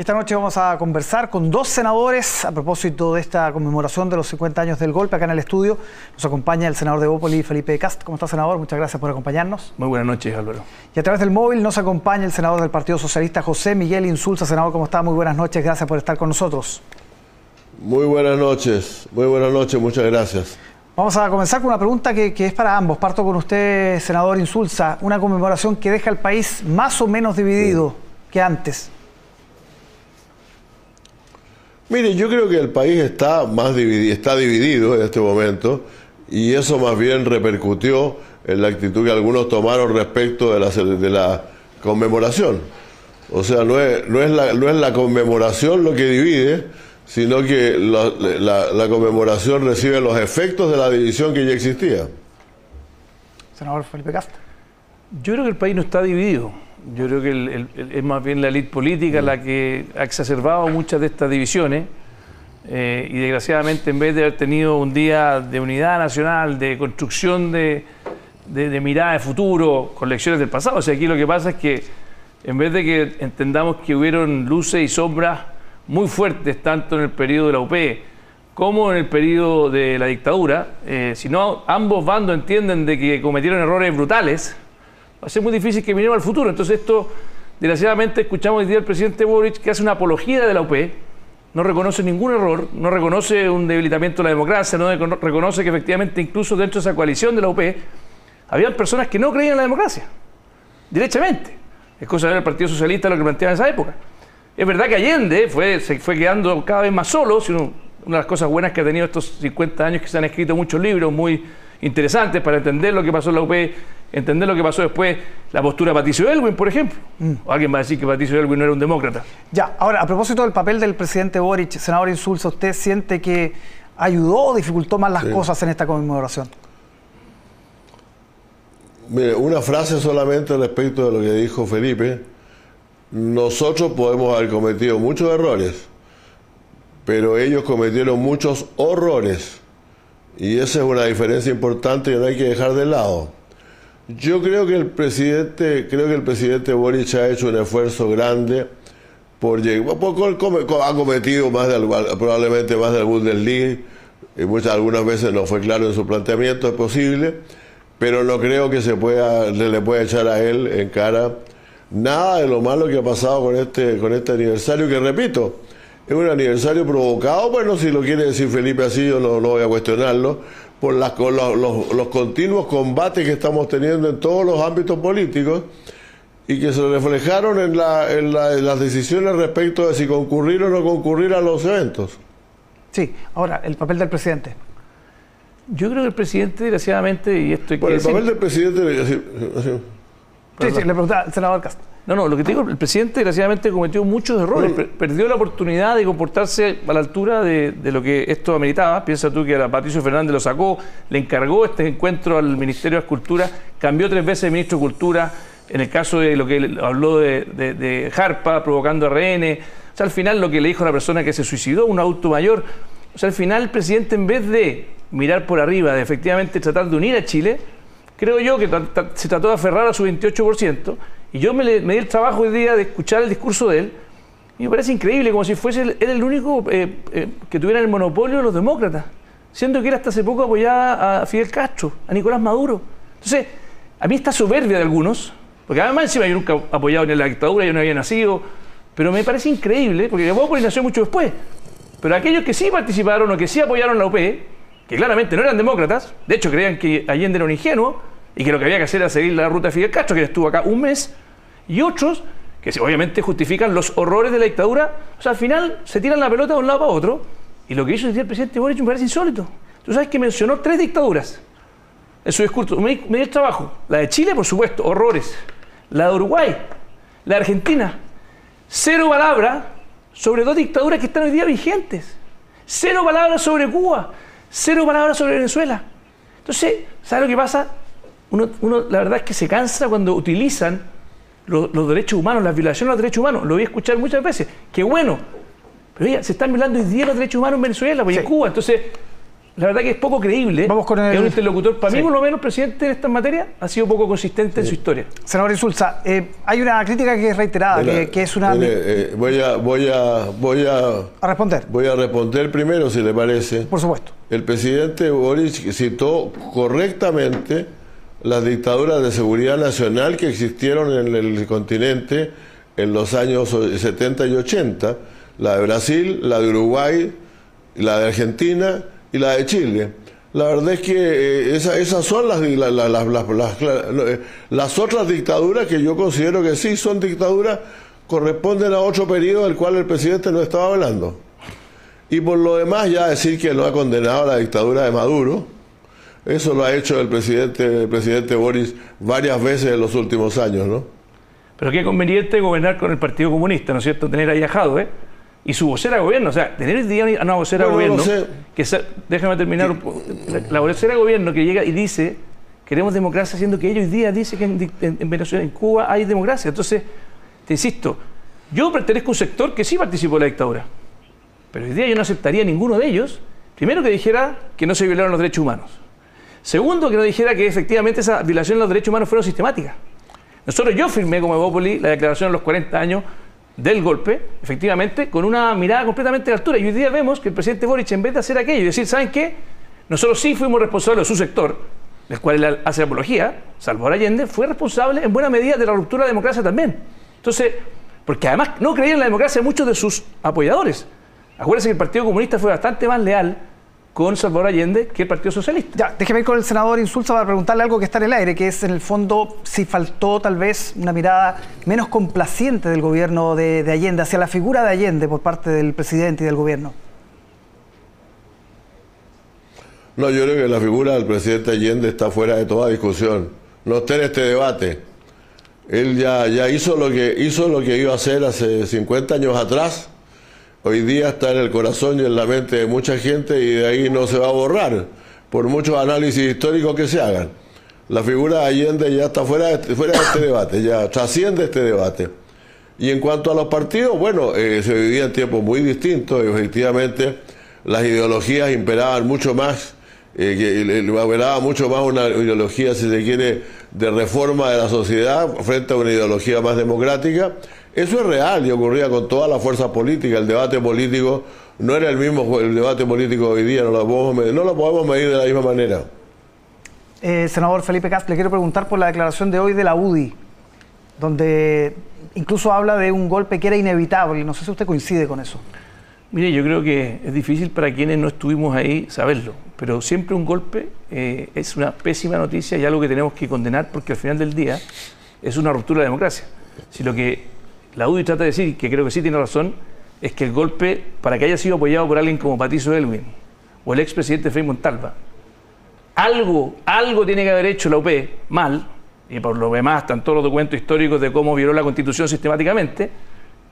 Esta noche vamos a conversar con dos senadores a propósito de esta conmemoración de los 50 años del golpe. Acá en el estudio nos acompaña el senador de Bópoli, Felipe Cast. ¿Cómo está, senador? Muchas gracias por acompañarnos. Muy buenas noches, Álvaro. Y a través del móvil nos acompaña el senador del Partido Socialista, José Miguel Insulza. Senador, ¿cómo está? Muy buenas noches, gracias por estar con nosotros. Muy buenas noches, muchas gracias. Vamos a comenzar con una pregunta que es para ambos. Parto con usted, senador Insulza. Una conmemoración que deja al país más o menos dividido que antes. Mire, yo creo que el país está dividido en este momento, y eso más bien repercutió en la actitud que algunos tomaron respecto de la conmemoración. O sea, no es la conmemoración lo que divide, sino que la conmemoración recibe los efectos de la división que ya existía. Senador Felipe Cast. Yo creo que el país no está dividido. Yo creo que es más bien la élite política la que ha exacerbado muchas de estas divisiones y desgraciadamente, en vez de haber tenido un día de unidad nacional, de construcción de mirada de futuro con lecciones del pasado, o sea, aquí lo que pasa es que en vez de que entendamos que hubieron luces y sombras muy fuertes tanto en el periodo de la UP como en el periodo de la dictadura, sino ambos bandos entienden de que cometieron errores brutales, va a ser muy difícil que miremos al futuro. Entonces esto, desgraciadamente, escuchamos hoy día al presidente Boric que hace una apología de la UP, no reconoce ningún error, no reconoce un debilitamiento de la democracia, no reconoce que efectivamente incluso dentro de esa coalición de la UP habían personas que no creían en la democracia, derechamente. Es cosa del Partido Socialista lo que planteaba en esa época. Es verdad que Allende se fue quedando cada vez más solo, una de las cosas buenas que ha tenido estos 50 años, que se han escrito muchos libros muy interesantes para entender lo que pasó en la UP, entender lo que pasó después, la postura de Patricio Aylwin, por ejemplo. O alguien va a decir que Patricio Aylwin no era un demócrata. Ya, ahora, a propósito del papel del presidente Boric, senador Insulza, ¿usted siente que ayudó o dificultó más las cosas en esta conmemoración? Mire, una frase solamente respecto de lo que dijo Felipe. Nosotros podemos haber cometido muchos errores, pero ellos cometieron muchos horrores. Y esa es una diferencia importante que no hay que dejar de lado. Yo creo que el presidente Boric ha hecho un esfuerzo grande ha cometido probablemente más de algún desliz, y algunas veces no fue claro en su planteamiento, es posible, pero no creo que se le pueda echar a él en cara nada de lo malo que ha pasado con este aniversario, que repito, es un aniversario provocado, bueno, si lo quiere decir Felipe así, yo no voy a cuestionarlo, por los continuos combates que estamos teniendo en todos los ámbitos políticos y que se reflejaron en las decisiones respecto de si concurrir o no concurrir a los eventos. Sí, ahora, el papel del presidente. Yo creo que el presidente, desgraciadamente, y esto hay que decir... El papel del presidente... Sí, le preguntaba al senador Castro. No, lo que te digo, el presidente desgraciadamente cometió muchos errores, perdió la oportunidad de comportarse a la altura de lo que esto ameritaba. Piensa tú que a Patricio Fernández lo sacó, le encargó este encuentro al Ministerio de Cultura, cambió 3 veces el ministro de Cultura, en el caso de lo que habló de Jarpa, provocando RN. O sea, al final lo que le dijo a la persona que se suicidó, un adulto mayor. O sea, al final el presidente, en vez de mirar por arriba, de efectivamente tratar de unir a Chile, creo yo que se trató de aferrar a su 28%, y yo me di el trabajo hoy día de escuchar el discurso de él, y me parece increíble, como si fuese él el único que tuviera el monopolio de los demócratas, siendo que él hasta hace poco apoyaba a Fidel Castro, a Nicolás Maduro. Entonces, a mí esta soberbia de algunos, porque además encima yo nunca he apoyado ni en la dictadura, yo no había nacido, pero me parece increíble, porque Bópoli nació mucho después, pero aquellos que sí participaron o que sí apoyaron la UP, que claramente no eran demócratas, de hecho creían que Allende era un ingenuo, y que lo que había que hacer era seguir la ruta de Fidel Castro, que estuvo acá un mes, y otros que obviamente justifican los horrores de la dictadura. O sea, al final se tiran la pelota de un lado para otro, y lo que hizo el presidente Boric me parece insólito. Tú sabes que mencionó 3 dictaduras en su discurso. Me dio el trabajo. La de Chile, por supuesto, horrores. La de Uruguay, la de Argentina. 0 palabras sobre 2 dictaduras que están hoy día vigentes. 0 palabras sobre Cuba. 0 palabras sobre Venezuela. Entonces, ¿sabes lo que pasa? Uno la verdad es que se cansa cuando utilizan los derechos humanos, las violaciones a los derechos humanos. Lo voy a escuchar muchas veces. Qué bueno. Pero oye, se están violando hoy día los derechos humanos en Venezuela, pues, en Cuba. Entonces, la verdad que es poco creíble. Vamos con el... Es un interlocutor, para mí por lo menos, presidente en estas materias, ha sido poco consistente en su historia. Senador Insulza, hay una crítica que es reiterada, que es una... voy a responder. Voy a responder primero, si le parece. Por supuesto. El presidente Boric citó correctamente las dictaduras de seguridad nacional que existieron en el continente en los años 70 y 80, la de Brasil, la de Uruguay, la de Argentina y la de Chile. La verdad es que esas son las otras dictaduras que yo considero que sí son dictaduras, corresponden a otro periodo del cual el presidente no estaba hablando. Y por lo demás, ya decir que no ha condenado la dictadura de Maduro, eso lo ha hecho el presidente Boris varias veces en los últimos años, ¿no? Pero qué conveniente gobernar con el Partido Comunista, ¿no es cierto? Tener ahí a Jadwe y su vocera de gobierno, o sea, tener hoy día una vocera de gobierno, déjame terminar, la vocera de gobierno que llega y dice, queremos democracia, siendo que ellos hoy día dicen que en Venezuela, en Cuba hay democracia. Entonces, te insisto, yo pertenezco a un sector que sí participó de la dictadura, pero hoy día yo no aceptaría a ninguno de ellos, primero que dijera que no se violaron los derechos humanos, segundo que no dijera que efectivamente esas violaciones de los derechos humanos fueron sistemáticas. Yo firmé como Evópoli la declaración a los 40 años del golpe, efectivamente, con una mirada completamente de altura. Y hoy día vemos que el presidente Boric, en vez de hacer aquello y decir, ¿saben qué? Nosotros sí fuimos responsables de su sector, del cual él hace apología, Salvador Allende, fue responsable en buena medida de la ruptura de la democracia también. Entonces, porque además no creían en la democracia muchos de sus apoyadores. Acuérdense que el Partido Comunista fue bastante más leal con Salvador Allende que el Partido Socialista. Ya, déjeme ir con el senador Insulza para preguntarle algo que está en el aire, que es en el fondo si faltó tal vez una mirada menos complaciente del gobierno de Allende, hacia la figura de Allende por parte del presidente y del gobierno. No, yo creo que la figura del presidente Allende está fuera de toda discusión. No está en este debate. Él ya hizo lo que iba a hacer hace 50 años atrás. Hoy día está en el corazón y en la mente de mucha gente y de ahí no se va a borrar, por muchos análisis históricos que se hagan. La figura de Allende ya está fuera de este debate, ya trasciende este debate. Y en cuanto a los partidos, bueno, se vivía en tiempos muy distintos y efectivamente las ideologías imperaban mucho más, imperaban mucho más una ideología, si se quiere, de reforma de la sociedad frente a una ideología más democrática. Eso es real y ocurría con todas las fuerzas políticas. El debate político no era el mismo el debate político de hoy día, no lo podemos medir de la misma manera. Senador Felipe Kast, le quiero preguntar por la declaración de hoy de la UDI, donde incluso habla de un golpe que era inevitable. No sé si usted coincide con eso. Mire, yo creo que es difícil para quienes no estuvimos ahí saberlo, pero siempre un golpe es una pésima noticia y algo que tenemos que condenar porque al final del día es una ruptura de la democracia. Si lo que la UDI trata de decir, y que creo que sí tiene razón, es que el golpe, para que haya sido apoyado por alguien como Patricio Aylwin o el expresidente Frei Montalva, algo tiene que haber hecho la UP mal, y por lo demás están todos los documentos históricos de cómo violó la Constitución sistemáticamente,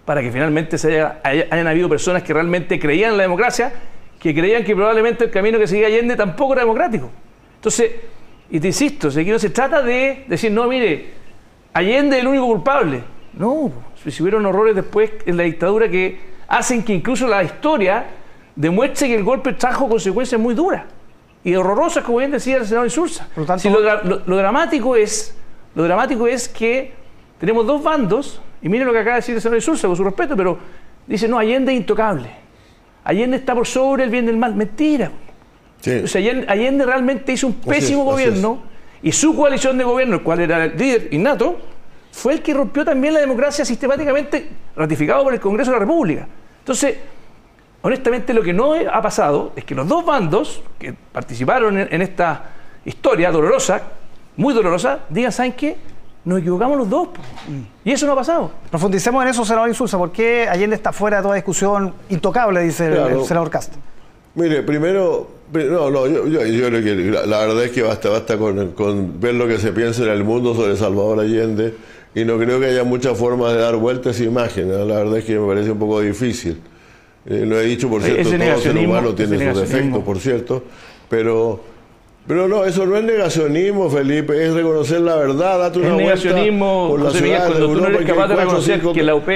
para que finalmente hayan habido personas que realmente creían en la democracia, que creían que probablemente el camino que seguía Allende tampoco era democrático. Entonces, y te insisto, aquí no se trata de decir, no, mire, Allende es el único culpable. No, si hubieron horrores después en la dictadura que hacen que incluso la historia demuestre que el golpe trajo consecuencias muy duras y horrorosas, como bien decía el senador Insulza. Por lo tanto, si lo dramático es que tenemos dos bandos, y miren lo que acaba de decir el senador Insulza, con su respeto, pero dice, no, Allende es intocable. Allende está por sobre el bien del mal. Mentira. Sí. O sea, Allende realmente hizo un pésimo gobierno y su coalición de gobierno, el cual era el líder innato, fue el que rompió también la democracia sistemáticamente ratificado por el Congreso de la República. Entonces, honestamente, lo que no ha pasado es que los dos bandos que participaron en esta historia dolorosa, muy dolorosa, digan, ¿saben qué? Nos equivocamos los dos. Y eso no ha pasado. Profundicemos en eso, senador Insulza. ¿Por qué Allende está fuera de toda discusión? Intocable, dice el senador Kast. Mire, primero, yo creo que la verdad es que basta con ver lo que se piensa en el mundo sobre Salvador Allende. Y no creo que haya muchas formas de dar vuelta a esa imagen. La verdad es que me parece un poco difícil. Lo he dicho, por cierto, todo ser humano tiene sus defectos, por cierto. Pero no, eso no es negacionismo, Felipe, es reconocer la verdad. Date una vuelta por la ciudad de Europa. Tú no eres capaz de reconocer que la UP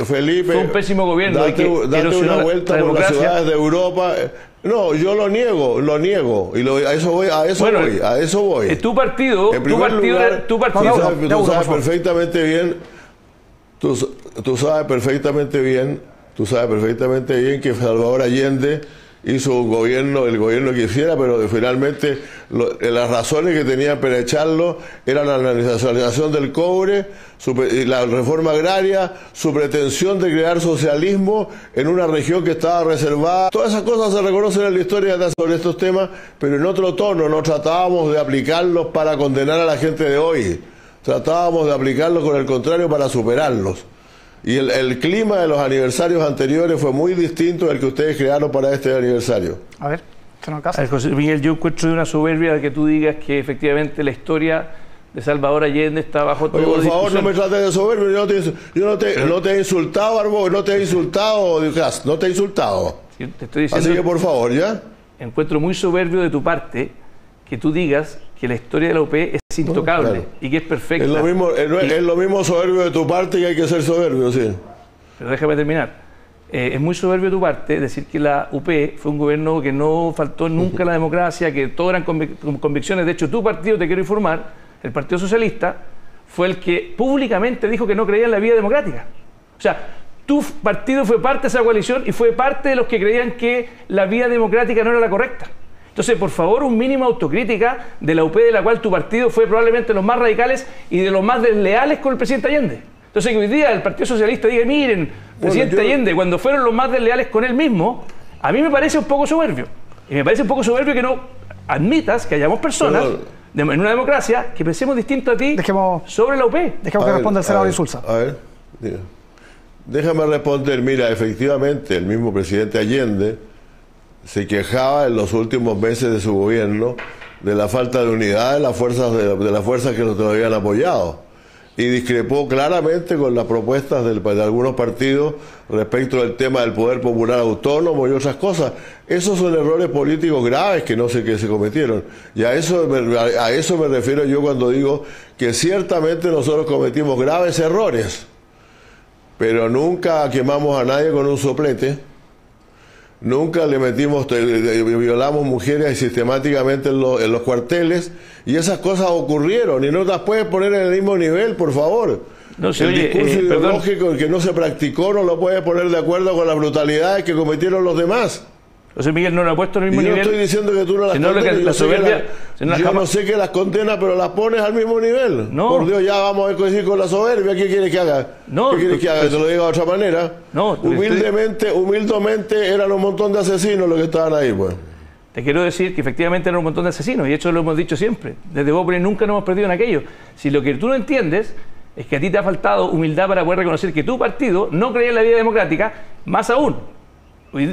Felipe, fue un pésimo gobierno. Date una vuelta por las ciudades de Europa. No, yo lo niego, y a eso voy. Tu partido, tú sabes perfectamente bien que Salvador Allende hizo un gobierno, el gobierno que quisiera, pero finalmente las razones que tenían para echarlo eran la nacionalización del cobre, la reforma agraria, su pretensión de crear socialismo en una región que estaba reservada. Todas esas cosas se reconocen en la historia sobre estos temas, pero en otro tono. No tratábamos de aplicarlos para condenar a la gente de hoy, tratábamos de aplicarlos con el contrario para superarlos. Y el clima de los aniversarios anteriores fue muy distinto del que ustedes crearon para este aniversario. A ver, José Miguel, yo encuentro de una soberbia que tú digas que efectivamente la historia de Salvador Allende está bajo todo. Oye, por favor, no me trates de soberbio. Yo no te he insultado, Arbó, no te he insultado, Ducas, no te he insultado. Sí, te estoy diciendo, así que por favor, ¿ya? Encuentro muy soberbio de tu parte que tú digas que la historia de la UP es intocable, claro, y que es perfecta. Es lo mismo soberbio de tu parte, que hay que ser soberbio, sí. Pero déjame terminar. Es muy soberbio de tu parte decir que la UP fue un gobierno que no faltó nunca a la democracia, que todo eran convicciones. De hecho, tu partido, te quiero informar, el Partido Socialista, fue el que públicamente dijo que no creía en la vía democrática. O sea, tu partido fue parte de esa coalición y fue parte de los que creían que la vía democrática no era la correcta. Entonces, por favor, un mínimo autocrítica de la UP, de la cual tu partido fue probablemente los más radicales y de los más desleales con el presidente Allende. Entonces, que hoy día el Partido Socialista diga, miren, presidente Allende, cuando fueron los más desleales con él mismo, a mí me parece un poco soberbio. Y me parece un poco soberbio que no admitas que hayamos personas en una democracia que pensemos distinto a ti sobre la UP. Dejemos que responda el senador Insulza. A ver, déjame responder. Mira, efectivamente, el mismo presidente Allende se quejaba en los últimos meses de su gobierno de la falta de unidad de las fuerzas que lo habían apoyado, y discrepó claramente con las propuestas de algunos partidos respecto del tema del poder popular autónomo y otras cosas. Esos son errores políticos graves que no sé qué se cometieron, y a eso me refiero yo cuando digo que ciertamente nosotros cometimos graves errores, pero nunca quemamos a nadie con un soplete. Nunca violamos mujeres sistemáticamente en los cuarteles, y esas cosas ocurrieron y no las puedes poner en el mismo nivel, por favor. No, el discurso ideológico que no se practicó no lo puedes poner de acuerdo con las brutalidades que cometieron los demás. José Miguel no lo ha puesto en el mismo nivel. Yo estoy diciendo que tú no las condenas. Yo no sé que las condenas, pero las pones al mismo nivel. No. Por Dios, ya vamos a coincidir con la soberbia. ¿Qué quieres que haga? No, ¿qué quieres que haga? Te lo diga de otra manera. No, humildemente eran un montón de asesinos los que estaban ahí, pues. Te quiero decir que efectivamente eran un montón de asesinos, y eso lo hemos dicho siempre. Desde Bópoli nunca nos hemos perdido en aquello. Si lo que tú no entiendes es que a ti te ha faltado humildad para poder reconocer que tu partido no creía en la vida democrática, más aún.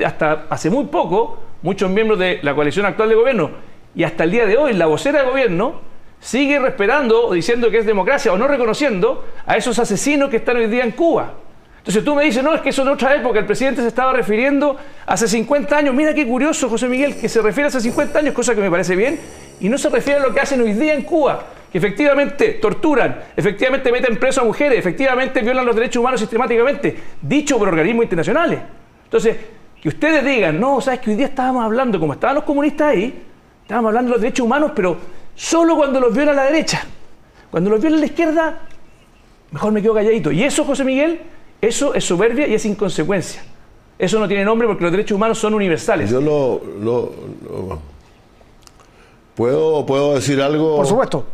Hasta hace muy poco, muchos miembros de la coalición actual de gobierno y hasta el día de hoy la vocera de gobierno sigue respetando o diciendo que es democracia o no reconociendo a esos asesinos que están hoy día en Cuba. Entonces tú me dices, no, es que eso en otra época, el presidente se estaba refiriendo hace 50 años. Mira qué curioso, José Miguel, que se refiere a hace 50 años, cosa que me parece bien, y no se refiere a lo que hacen hoy día en Cuba, que efectivamente torturan, efectivamente meten preso a mujeres, efectivamente violan los derechos humanos sistemáticamente, dicho por organismos internacionales. Entonces, que ustedes digan, no, sabes que hoy día estábamos hablando, como estaban los comunistas ahí, estábamos hablando de los derechos humanos, pero solo cuando los viola la derecha. Cuando los viola la izquierda, mejor me quedo calladito. Y eso, José Miguel, eso es soberbia y es inconsecuencia. Eso no tiene nombre porque los derechos humanos son universales. Yo no ¿Puedo decir algo? Por supuesto.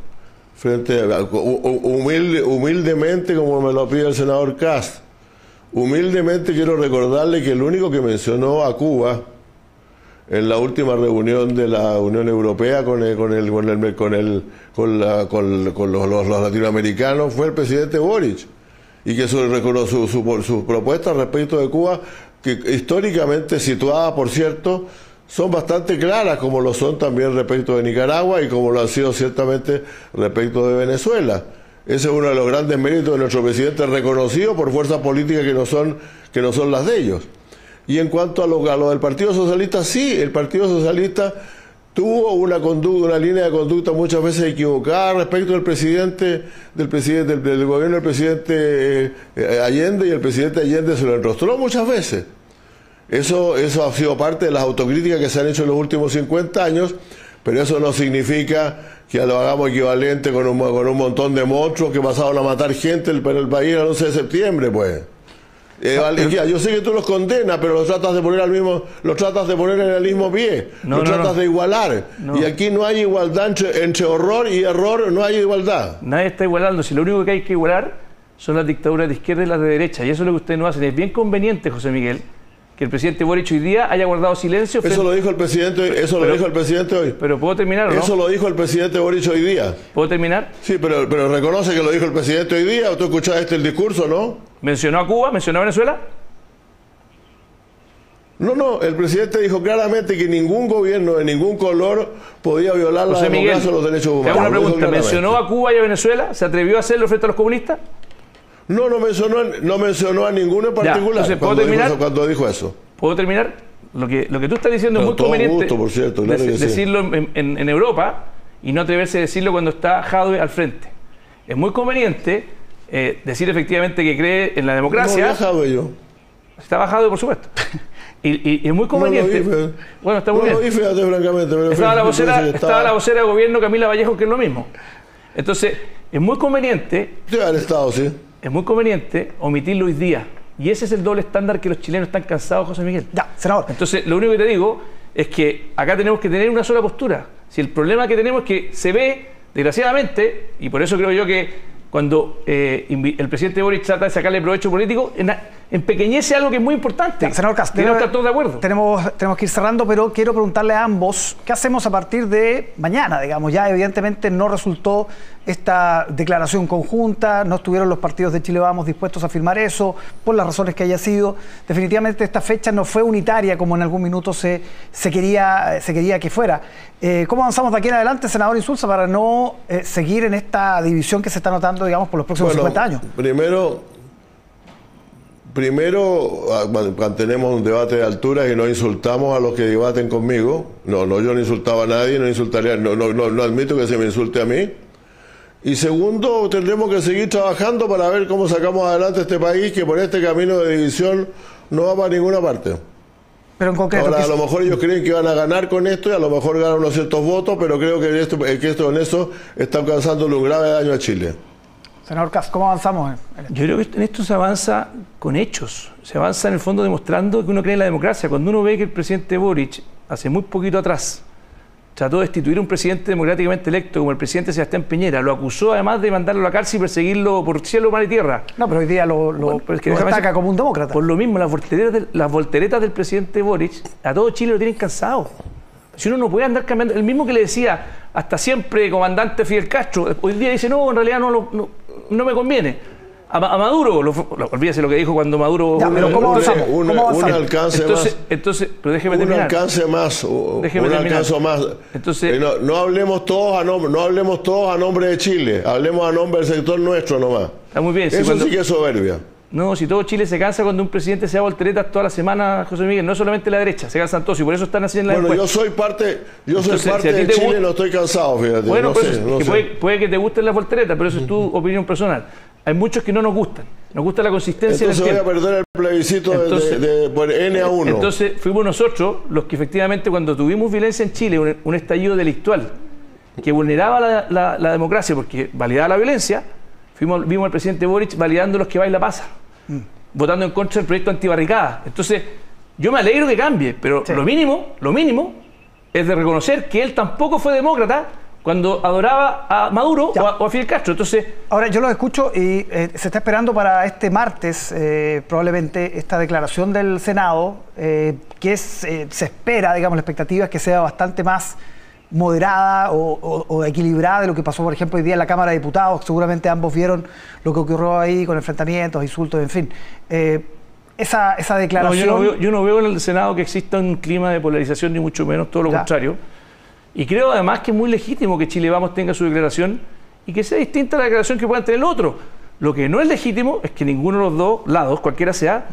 Humildemente, como me lo pide el senador Kast. Humildemente quiero recordarle que el único que mencionó a Cuba en la última reunión de la Unión Europea con los latinoamericanos fue el presidente Boric, y que sus propuestas respecto de Cuba, que históricamente situadas, por cierto, son bastante claras, como lo son también respecto de Nicaragua y como lo han sido ciertamente respecto de Venezuela. Ese es uno de los grandes méritos de nuestro presidente, reconocido por fuerzas políticas que no son las de ellos. Y en cuanto a lo del Partido Socialista, sí, el Partido Socialista tuvo una línea de conducta muchas veces equivocada respecto del gobierno del presidente Allende, y el presidente Allende se lo enrostró muchas veces. Eso ha sido parte de las autocríticas que se han hecho en los últimos 50 años, pero eso no significa que lo hagamos equivalente con un montón de monstruos que pasaron a matar gente en el país el 11 de septiembre, pues. Yo sé que tú los condenas, pero los tratas de poner en el mismo pie, tratas de igualar. Y aquí no hay igualdad entre horror y error, no hay igualdad. Nadie está igualando, si lo único que hay que igualar son las dictaduras de izquierda y las de derecha, y eso es lo que ustedes no hacen. Es bien conveniente, José Miguel, que el presidente Boric hoy día haya guardado silencio. Eso lo dijo el presidente, lo dijo el presidente hoy. Pero ¿puedo terminar o no? Eso lo dijo el presidente Boric hoy día. ¿Puedo terminar? Sí, pero reconoce que lo dijo el presidente hoy día, o tú escuchaste el discurso, ¿no? ¿Mencionó a Cuba? ¿Mencionó a Venezuela? No, el presidente dijo claramente que ningún gobierno de ningún color podía violar la democracia o los derechos humanos. Te hago una pregunta, ¿mencionó a Cuba y a Venezuela? ¿Se atrevió a hacerlo frente a los comunistas? No mencionó a ninguno en particular cuando dijo eso. ¿Puedo terminar? Lo que tú estás diciendo es muy conveniente, gusto, por cierto, claro decirlo en Europa y no atreverse a decirlo cuando está Jadwe al frente. Es muy conveniente decir efectivamente que cree en la democracia. No, Jadwe yo. Estaba Jadwe, por supuesto. Y es muy conveniente. Bueno, está muy bien. Fíjate, francamente. Estaba la vocera de gobierno Camila Vallejo, que es lo mismo. Entonces, es muy conveniente. Sí, al Estado, sí. Es muy conveniente omitirlo hoy día. Y ese es el doble estándar que los chilenos están cansados, José Miguel. Ya, senador. Entonces, lo único que te digo es que acá tenemos que tener una sola postura. Si el problema que tenemos es que se ve, desgraciadamente, y por eso creo yo que cuando el presidente Boric trata de sacarle provecho político, empequeñece algo que es muy importante. Ya, senador Kast, tenemos que estar todos de acuerdo. Tenemos que ir cerrando, pero quiero preguntarle a ambos, ¿qué hacemos a partir de mañana? Digamos, ya evidentemente no resultó esta declaración conjunta, no estuvieron los partidos de Chile Vamos dispuestos a firmar eso, por las razones que haya sido. Definitivamente esta fecha no fue unitaria como en algún minuto se quería que fuera. ¿Cómo avanzamos de aquí en adelante, senador Insulza, para no seguir en esta división que se está notando, digamos, por los próximos 50 años? Primero, mantenemos un debate de altura y no insultamos a los que debaten conmigo. No, yo no insultaba a nadie, no admito que se me insulte a mí. Y segundo, tendremos que seguir trabajando para ver cómo sacamos adelante este país, que por este camino de división no va para ninguna parte. Pero en concreto, ahora, a lo mejor ellos creen que van a ganar con esto y a lo mejor ganan unos ciertos votos, pero creo que con eso están causándole un grave daño a Chile. Senador Kast, ¿cómo avanzamos? Yo creo que en esto se avanza con hechos. Se avanza en el fondo demostrando que uno cree en la democracia. Cuando uno ve que el presidente Boric, hace muy poquito atrás, trató de destituir a un presidente democráticamente electo como el presidente Sebastián Piñera, lo acusó además de mandarlo a la cárcel y perseguirlo por cielo, mar y tierra. No, pero hoy día lo ataca como un demócrata. Por lo mismo, las volteretas del presidente Boric, a todo Chile lo tienen cansado. Si uno no puede andar cambiando, el mismo que le decía hasta siempre comandante Fidel Castro, hoy día dice, no, en realidad no me conviene. A Maduro, olvídese lo que dijo cuando Maduro... Ya, pero ¿cómo avanzamos? Un alcance más. Entonces, pero déjeme terminar. Un alcance más. Entonces, no hablemos todos a nombre de Chile, hablemos a nombre del sector nuestro nomás. Está muy bien. Eso sí que es soberbia. No, si todo Chile se cansa cuando un presidente se da volteretas toda la semana, José Miguel, no solamente la derecha, se cansan todos y por eso están haciendo la encuesta. Yo soy parte de Chile, no estoy cansado, fíjate. Bueno, puede que te gusten las volteretas, pero eso es tu opinión personal. Hay muchos que no nos gustan la consistencia. Entonces voy a perder el plebiscito por N a 1. Entonces fuimos nosotros los que efectivamente cuando tuvimos violencia en Chile, un estallido delictual que vulneraba la democracia porque validaba la violencia, vimos al presidente Boric validando los que va y la pasa, votando en contra del proyecto antibarricada. Entonces, yo me alegro que cambie, pero sí, lo mínimo es de reconocer que él tampoco fue demócrata cuando adoraba a Maduro o a Fidel Castro. Entonces, ahora yo lo escucho y se está esperando para este martes probablemente esta declaración del Senado, que se espera, digamos, la expectativa es que sea bastante más moderada o equilibrada de lo que pasó, por ejemplo, hoy día en la Cámara de Diputados. Seguramente ambos vieron lo que ocurrió ahí con enfrentamientos, insultos, en fin. Esa declaración... No, yo no veo en el Senado que exista un clima de polarización, ni mucho menos, todo lo contrario. Y creo además que es muy legítimo que Chile Vamos tenga su declaración y que sea distinta a la declaración que puedan tener el otro. Lo que no es legítimo es que ninguno de los dos lados, cualquiera sea,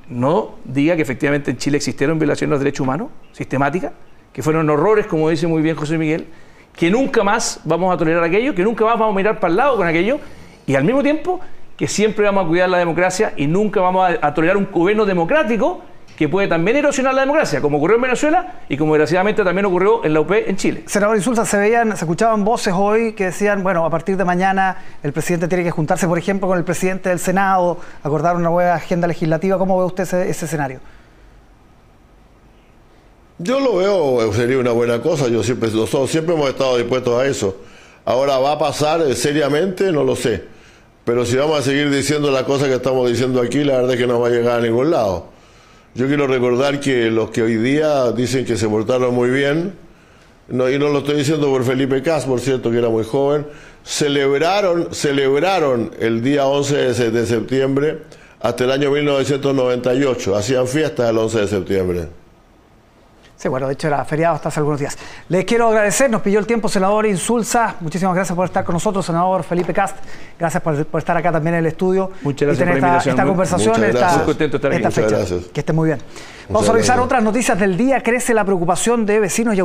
no diga que efectivamente en Chile existieron violaciones de los derechos humanos sistemáticas, que fueron horrores, como dice muy bien José Miguel, que nunca más vamos a tolerar aquello, que nunca más vamos a mirar para el lado con aquello, y al mismo tiempo que siempre vamos a cuidar la democracia y nunca vamos a tolerar un gobierno democrático que puede también erosionar la democracia, como ocurrió en Venezuela y como desgraciadamente también ocurrió en la UP en Chile. Senador Insulza, se escuchaban voces hoy que decían, bueno, a partir de mañana el presidente tiene que juntarse, por ejemplo, con el presidente del Senado, acordar una nueva agenda legislativa. ¿Cómo ve usted ese escenario? Yo lo veo, sería una buena cosa. Nosotros siempre hemos estado dispuestos a eso. Ahora, ¿va a pasar seriamente? No lo sé. Pero si vamos a seguir diciendo las cosas que estamos diciendo aquí, la verdad es que no va a llegar a ningún lado. Yo quiero recordar que los que hoy día dicen que se portaron muy bien, y no lo estoy diciendo por Felipe Cas, por cierto, que era muy joven, celebraron el día 11 de septiembre hasta el año 1998. Hacían fiestas el 11 de septiembre. Sí, bueno, de hecho era feriado hasta hace algunos días. Les quiero agradecer, nos pilló el tiempo, senador Insulza. Muchísimas gracias por estar con nosotros, senador Felipe Cast. Gracias por estar acá también en el estudio. Muchas gracias y tener esta conversación. Muy contento de estar aquí. Esta fecha. Que esté muy bien. Vamos a revisar otras noticias del día. Crece la preocupación de vecinos y